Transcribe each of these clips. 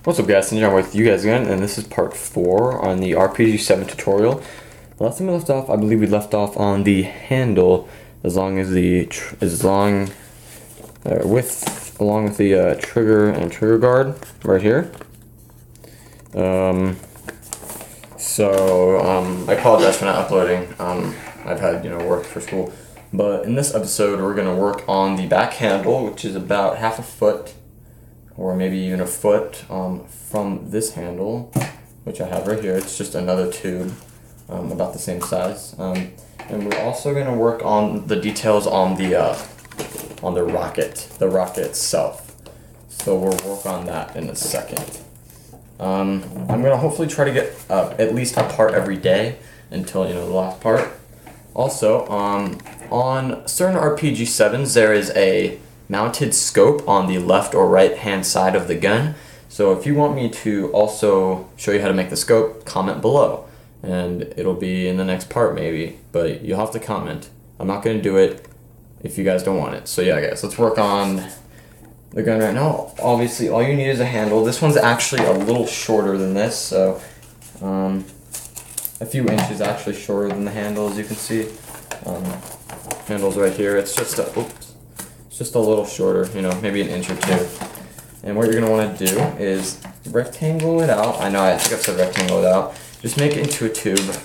What's up guys, I'm with you guys again, and this is part 4 on the RPG-7 tutorial. The last time we left off, I believe we left off on the handle, along with the trigger and trigger guard right here. I apologize for not uploading. I've had work for school, but in this episode we're gonna work on the back handle, which is about half a foot or maybe even a foot from this handle, which I have right here. It's just another tube about the same size. And we're also going to work on the details on the rocket itself. So we'll work on that in a second. I'm going to hopefully try to get at least a part every day until the last part. Also, on certain RPG-7s there is a mounted scope on the left or right hand side of the gun. So if you want me to also show you how to make the scope, comment below and it'll be in the next part maybe, but you'll have to comment. I'm not going to do it if you guys don't want it. So yeah guys, let's work on the gun right now. Obviously all you need is a handle. This one's actually a little shorter than this, so a few inches actually shorter than the handle, as you can see. Handle's right here. It's just a little shorter, maybe an inch or two. And what you're going to want to do is rectangle it out. I think I've said rectangle it out. Just make it into a tube.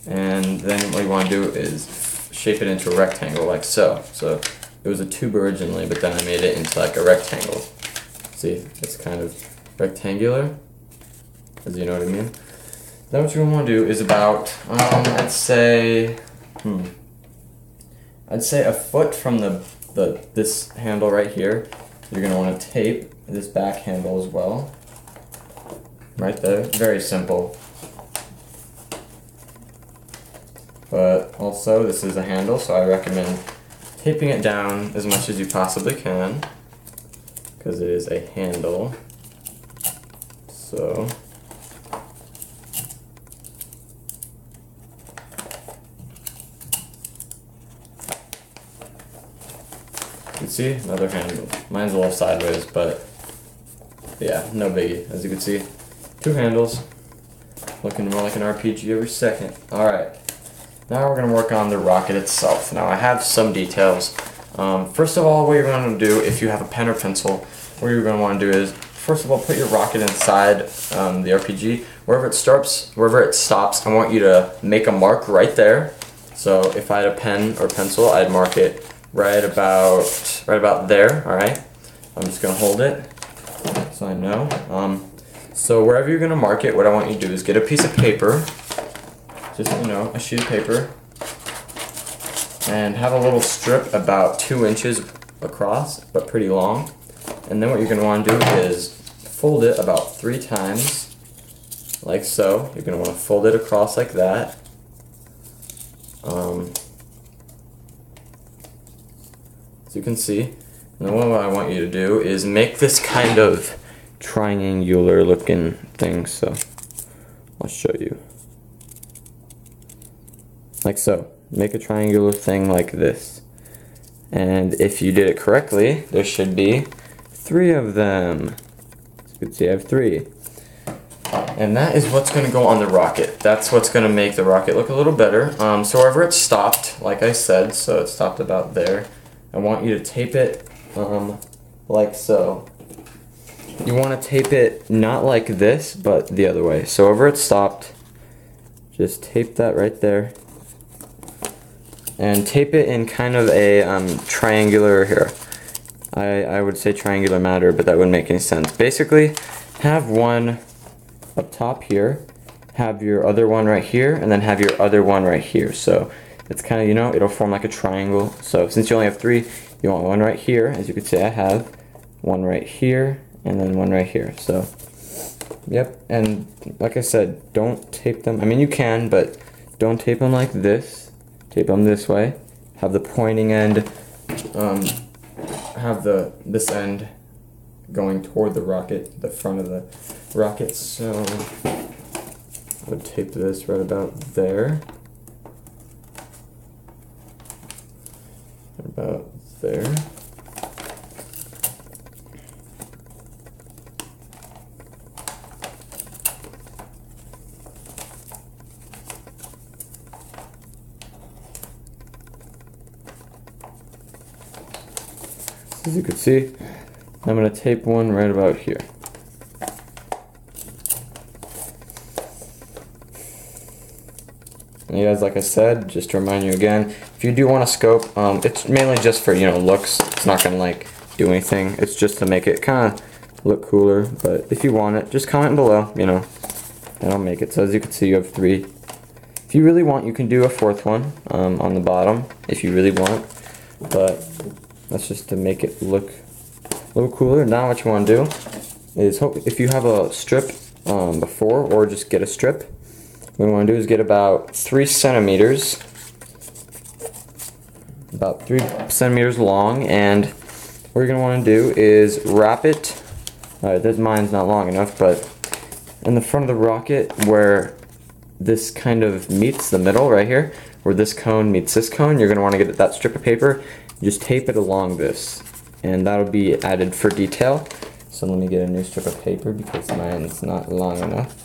And then what you want to do is shape it into a rectangle like so. So it was a tube originally, but then I made it into like a rectangle. See, it's kind of rectangular, as you know what I mean. Then what you're going to want to do is about, I'd say a foot from this handle right here. You're going to want to tape this back handle as well. Right there. Very simple. But also this is a handle, so I recommend taping it down as much as you possibly can, because it is a handle. So you can see another handle. Mine's a little sideways, but yeah, no biggie. As you can see, 2 handles. Looking more like an RPG every second. Alright, now we're going to work on the rocket itself. Now I have some details. First of all, what you're going to do, if you have a pen or pencil, what you're going to want to do is, first of all, put your rocket inside the RPG. Wherever it stops, I want you to make a mark right there. So if I had a pen or pencil, I'd mark it right about there. Alright, I'm just gonna hold it so I know. So wherever you're gonna mark it, what I want you to do is get a piece of paper, just a sheet of paper, and have a little strip about 2 inches across, but pretty long. And then what you're gonna want to do is fold it about 3 times, like so. You're gonna want to fold it across like that. As you can see, and then what I want you to do is make this kind of triangular looking thing, so I'll show you. Like so. Make a triangular thing like this. And if you did it correctly, there should be 3 of them. As you can see, I have 3. And that is what's going to go on the rocket. That's what's going to make the rocket look a little better. So wherever it stopped, like I said, so it stopped about there, I want you to tape it like so. You want to tape it not like this, but the other way. So wherever it stopped, just tape that right there. And tape it in kind of a triangular here. I would say triangular matter, but that wouldn't make any sense. Basically, have one up top here, have your other one right here, and then have your other one right here. So it's kind of, it'll form like a triangle. So since you only have 3, you want one right here. As you can see, I have one right here, and then one right here. So, yep. And like I said, don't tape them. I mean, you can, but don't tape them like this. Tape them this way. Have the pointing end, have this end going toward the rocket, the front of the rocket. So I would tape this right about there. About there. as you can see. I'm going to tape one right about here. And you guys, like I said, just to remind you again, if you do want a scope, it's mainly just for, looks. It's not going to like do anything. It's just to make it kind of look cooler. But if you want it, just comment below, and I'll make it. So as you can see, you have 3. If you really want, you can do a 4th one on the bottom, if you really want. But that's just to make it look a little cooler. Now what you want to do is, if you have a strip before, or just get a strip, what we want to do is get about 3 centimeters, long, and what you're going to want to do is wrap it. Alright, this mine's not long enough, but in the front of the rocket where this kind of meets the middle right here, where this cone meets this cone, you're going to want to get that strip of paper, just tape it along this, and that'll be added for detail. So let me get a new strip of paper because mine's not long enough.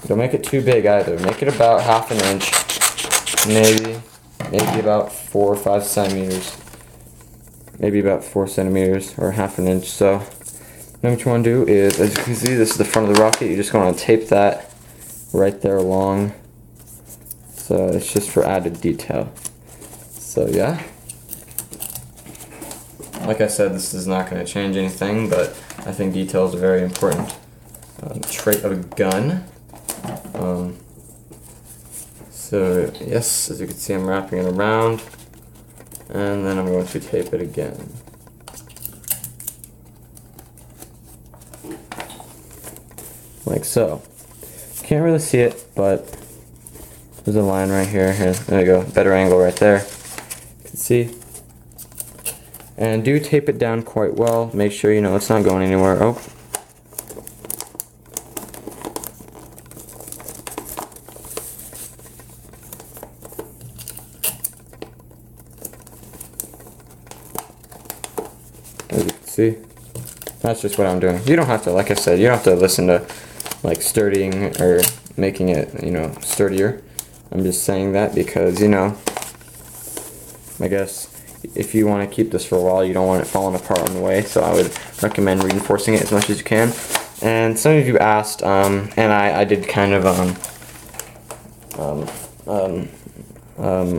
Don't make it too big either. Make it about ½ an inch, maybe about 4 or 5 centimeters. Maybe about 4 centimeters or ½ an inch. So now what you want to do is, as you can see, this is the front of the rocket. You just want to tape that right there along. So it's just for added detail. So yeah. Like I said, this is not going to change anything, but I think detail is a very important trait of a gun. So yes, as you can see, I'm wrapping it around, and then I'm going to tape it again. Like so. Can't really see it, but there's a line right here. There you go, better angle right there. You can see. And do tape it down quite well. Make sure it's not going anywhere. Oh. As you can see, that's just what I'm doing. You don't have to, like I said, you don't have to listen to like sturdying or making it, sturdier. I'm just saying that because, I guess if you want to keep this for a while, you don't want it falling apart on the way, so I would recommend reinforcing it as much as you can. And some of you asked, and I did kind of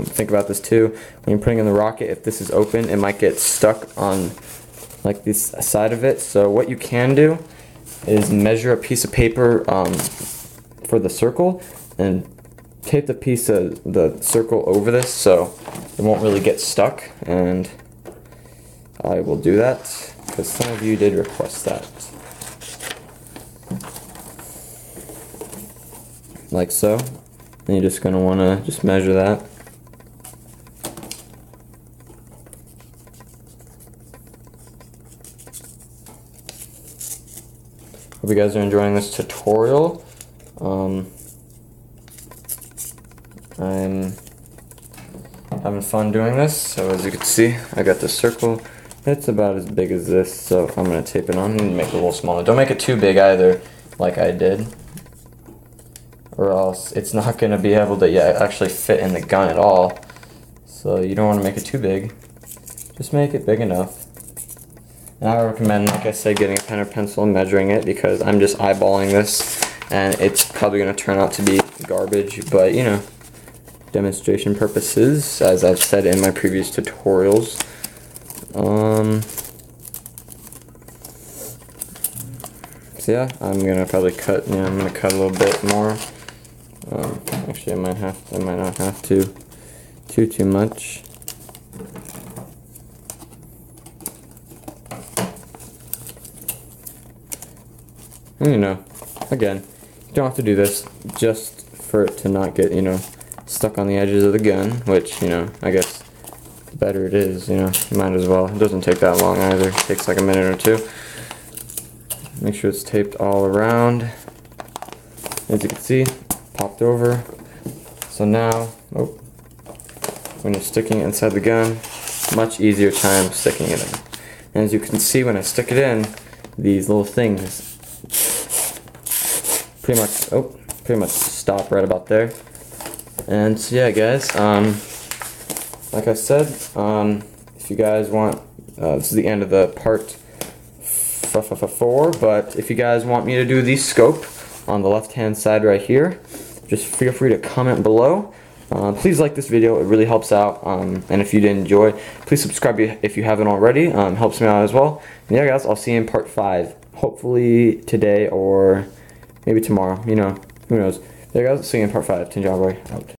think about this too. When you're putting in the rocket, if this is open, it might get stuck on like this side of it. So what you can do is measure a piece of paper for the circle and tape the piece of the circle over this so it won't really get stuck, and I will do that because some of you did request that. Like so. And you're just going to want to just measure that. Hope you guys are enjoying this tutorial. I'm having fun doing this. So as you can see, I got the circle. It's about as big as this, so I'm going to tape it on and make it a little smaller. Don't make it too big either, like I did, or else it's not going to be able to actually fit in the gun at all. So you don't want to make it too big. Just make it big enough. And I recommend, like I said, getting a pen or pencil and measuring it, because I'm just eyeballing this and it's probably going to turn out to be garbage, but demonstration purposes, as I've said in my previous tutorials. So yeah, I'm gonna probably cut. I'm gonna cut a little bit more. Actually, I might not have to. Too much. And, again, you don't have to do this just for it to not get stuck on the edges of the gun, which, I guess the better it is, you might as well. It doesn't take that long either. It takes like a minute or two. Make sure it's taped all around. As you can see, popped over. So now, when you're sticking it inside the gun, much easier time sticking it in. And as you can see, when I stick it in, these little things pretty much stop right about there. And so yeah, guys, like I said, if if you guys want, this is the end of the part 4, but if you guys want me to do the scope on the left hand side right here, just feel free to comment below. Please like this video, it really helps out, and if you did enjoy, please subscribe if you haven't already, helps me out as well. And yeah guys, I'll see you in part 5, hopefully today or maybe tomorrow, you know, who knows. Yeah guys, see you in part 5. Tinjabri out.